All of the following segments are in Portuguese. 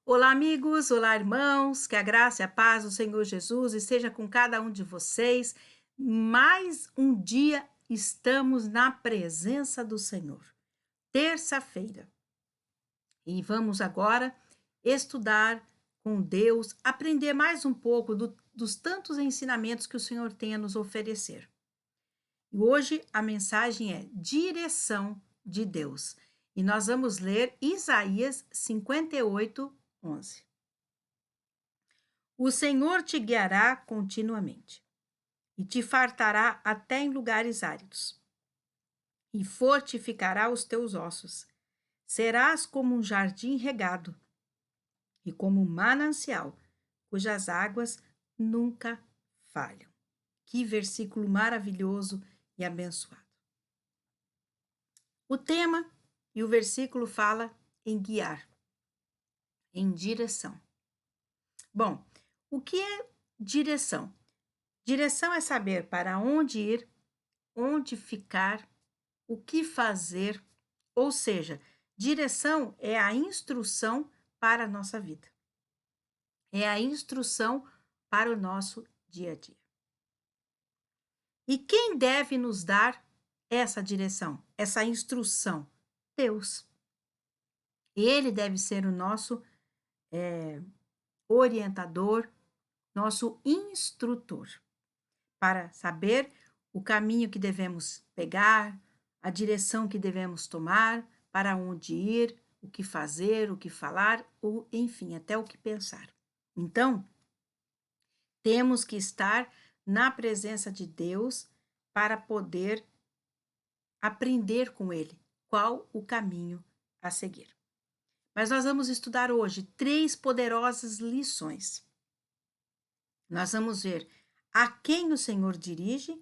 Olá, amigos, olá, irmãos, que a graça e a paz do Senhor Jesus esteja com cada um de vocês. Mais um dia estamos na presença do Senhor, terça-feira, e vamos agora estudar com Deus, aprender mais um pouco dos tantos ensinamentos que o Senhor tem a nos oferecer. E hoje a mensagem é direção de Deus, e nós vamos ler Isaías 58, 11. O Senhor te guiará continuamente e te fartará até em lugares áridos e fortificará os teus ossos. Serás como um jardim regado e como um manancial cujas águas nunca falham. Que versículo maravilhoso e abençoado. O tema e o versículo fala em guiar, em direção. Bom, o que é direção? Direção é saber para onde ir, onde ficar, o que fazer, ou seja, direção é a instrução para a nossa vida. É a instrução para o nosso dia a dia. E quem deve nos dar essa direção, essa instrução? Deus. Ele deve ser o nosso orientador, nosso instrutor, para saber o caminho que devemos pegar, a direção que devemos tomar, para onde ir, o que fazer, o que falar, ou enfim, até o que pensar. Então, temos que estar na presença de Deus para poder aprender com Ele qual o caminho a seguir. Mas nós vamos estudar hoje 3 poderosas lições. Nós vamos ver a quem o Senhor dirige,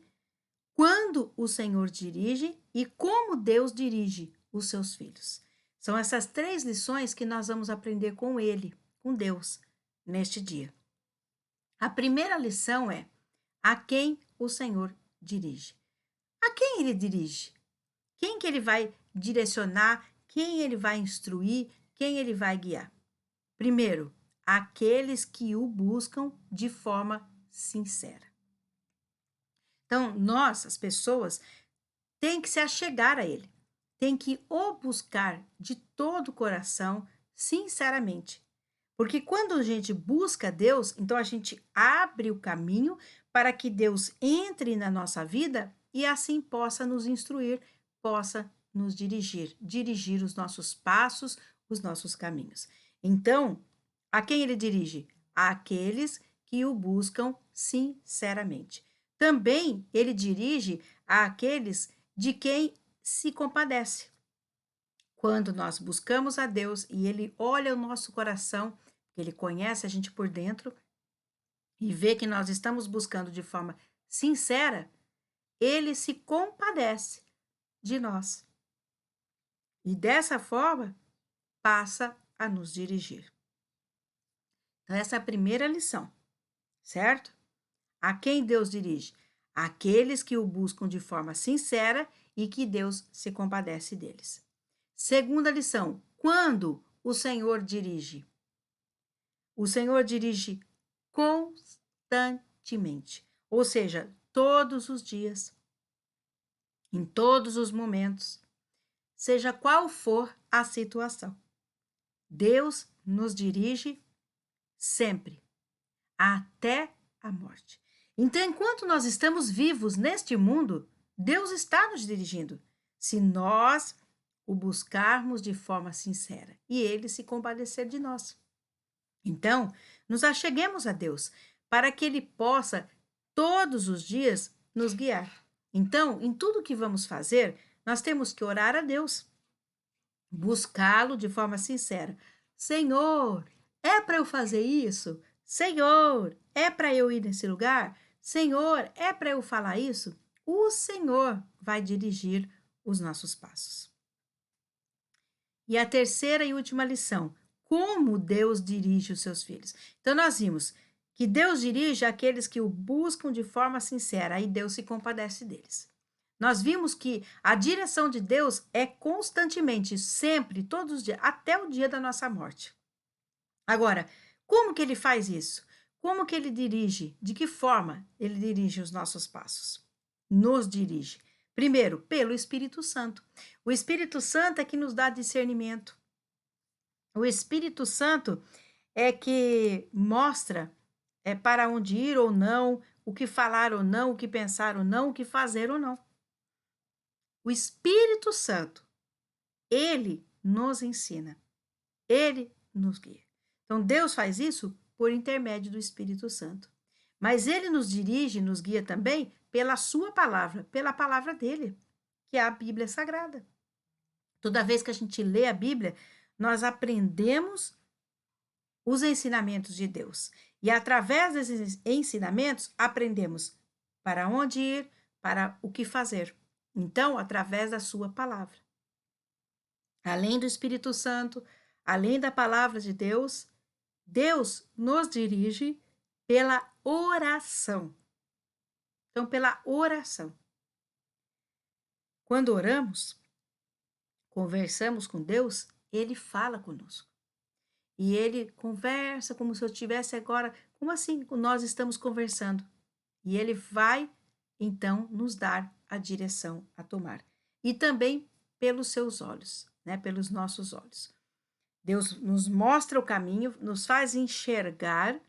quando o Senhor dirige e como Deus dirige os seus filhos. São essas 3 lições que nós vamos aprender com Ele, com Deus, neste dia. A primeira lição é a quem o Senhor dirige. A quem Ele dirige? Quem que Ele vai direcionar? Quem Ele vai instruir? Quem Ele vai guiar? Primeiro, aqueles que o buscam de forma sincera. Então, nós, as pessoas, tem que se achegar a Ele, tem que o buscar de todo o coração, sinceramente. Porque quando a gente busca Deus, então a gente abre o caminho para que Deus entre na nossa vida e assim possa nos instruir, possa nos dirigir os nossos passos, os nossos caminhos. Então, a quem ele dirige? Àqueles que o buscam sinceramente. Também ele dirige àqueles de quem se compadece. Quando nós buscamos a Deus e Ele olha o nosso coração, Ele conhece a gente por dentro e vê que nós estamos buscando de forma sincera, Ele se compadece de nós. E dessa forma, passa a nos dirigir. Então, essa é a primeira lição, certo? A quem Deus dirige? Aqueles que o buscam de forma sincera e que Deus se compadece deles. Segunda lição: quando o Senhor dirige? O Senhor dirige constantemente, ou seja, todos os dias, em todos os momentos, seja qual for a situação. Deus nos dirige sempre, até a morte. Então, enquanto nós estamos vivos neste mundo, Deus está nos dirigindo, se nós o buscarmos de forma sincera e Ele se compadecer de nós. Então, nos acheguemos a Deus, para que Ele possa, todos os dias, nos guiar. Então, em tudo que vamos fazer, nós temos que orar a Deus, buscá-lo de forma sincera. Senhor, é para eu fazer isso? Senhor, é para eu ir nesse lugar? Senhor, é para eu falar isso? O Senhor vai dirigir os nossos passos. E a terceira e última lição: como Deus dirige os seus filhos. Então, nós vimos que Deus dirige aqueles que o buscam de forma sincera, aí Deus se compadece deles. Nós vimos que a direção de Deus é constantemente, sempre, todos os dias, até o dia da nossa morte. Agora, como que ele faz isso? Como que ele dirige? De que forma ele dirige os nossos passos? Nos dirige. Primeiro, pelo Espírito Santo. O Espírito Santo é que nos dá discernimento. O Espírito Santo é que mostra para onde ir ou não, o que falar ou não, o que pensar ou não, o que fazer ou não. O Espírito Santo, ele nos ensina, ele nos guia. Então, Deus faz isso por intermédio do Espírito Santo. Mas ele nos dirige, nos guia também pela sua palavra, pela palavra dele, que é a Bíblia Sagrada. Toda vez que a gente lê a Bíblia, nós aprendemos os ensinamentos de Deus. E através desses ensinamentos, aprendemos para onde ir, para o que fazer. Então, através da sua palavra. Além do Espírito Santo, além da palavra de Deus, Deus nos dirige pela oração. Então, pela oração. Quando oramos, conversamos com Deus, ele fala conosco. E ele conversa como se eu estivesse agora, como assim nós estamos conversando? E ele vai, então, nos dar a direção a tomar. E também pelos seus olhos, né? Pelos nossos olhos. Deus nos mostra o caminho, nos faz enxergar,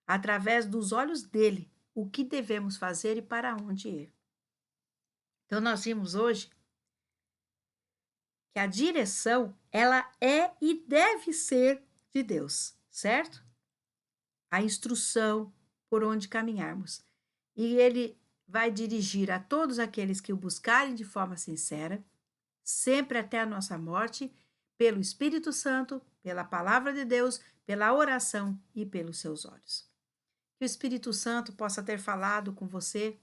através dos olhos dele, o que devemos fazer e para onde ir. Então, nós vimos hoje que a direção, ela é e deve ser de Deus, certo? A instrução por onde caminharmos. E ele vai dirigir a todos aqueles que o buscarem de forma sincera, sempre até a nossa morte, pelo Espírito Santo, pela palavra de Deus, pela oração e pelos seus olhos. Que o Espírito Santo possa ter falado com você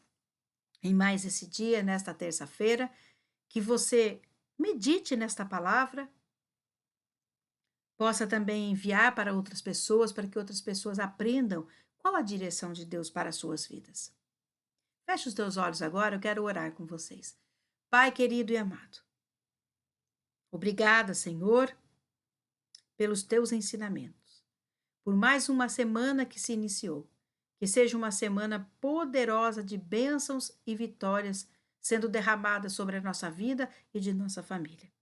em mais esse dia, nesta terça-feira, que você medite nesta palavra, possa também enviar para outras pessoas, para que outras pessoas aprendam qual a direção de Deus para as suas vidas. Feche os teus olhos agora, eu quero orar com vocês. Pai querido e amado, obrigada, Senhor, pelos teus ensinamentos, por mais uma semana que se iniciou. Que seja uma semana poderosa de bênçãos e vitórias sendo derramadas sobre a nossa vida e de nossa família.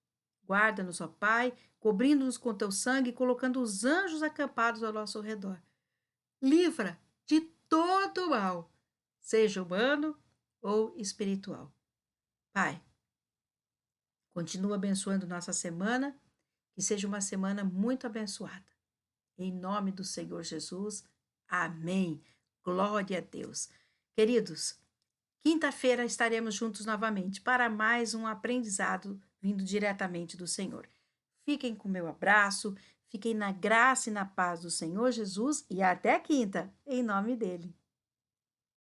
Guarda-nos, ó Pai, cobrindo-nos com teu sangue e colocando os anjos acampados ao nosso redor. Livra de todo mal, seja humano ou espiritual. Pai, continua abençoando nossa semana, que seja uma semana muito abençoada. Em nome do Senhor Jesus, amém. Glória a Deus. Queridos, quinta-feira estaremos juntos novamente para mais um aprendizado vindo diretamente do Senhor. Fiquem com meu abraço, fiquem na graça e na paz do Senhor Jesus e até quinta, em nome dele.